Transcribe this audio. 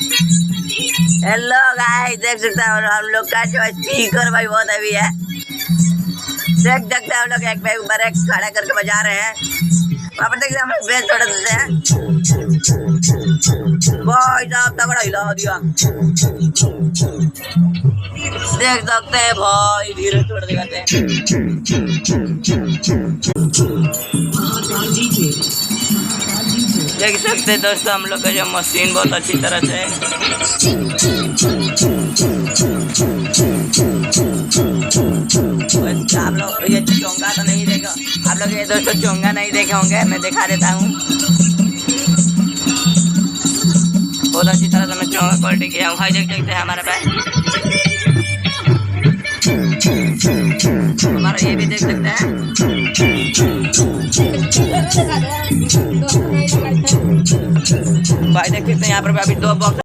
Hello guys, देख सकते हैं हम लोग का जो स्पीकर भाई बहुत हैवी है। देख सकते हैं हम लोग एक बैग ऊपर एक खड़ा करके बजा रहे हैं। वहाँ पर देखते हैं हम लोग बेस छोड़ देते हैं। भाई साहब तगड़ा हिला दिया, देख सकते हैं भाई, धीरे छोड़ दिखाते हैं। देख सकते हैं दोस्तों हम लोग का जो मशीन बहुत अच्छी तरह से आप लोग ये चोंगा तो नहीं देखो, आप लोग ये दोस्तों चोंगा नहीं देखे होंगे, मैं दिखा देता हूँ। बहुत अच्छी तरह से मैं चोंगा क्वालिटी किया हूँ। देख सकते हैं हमारे पास हमारा ये भी देख सकते हैं भाई, देख सकते हैं यहाँ पर अभी 2 बॉक्स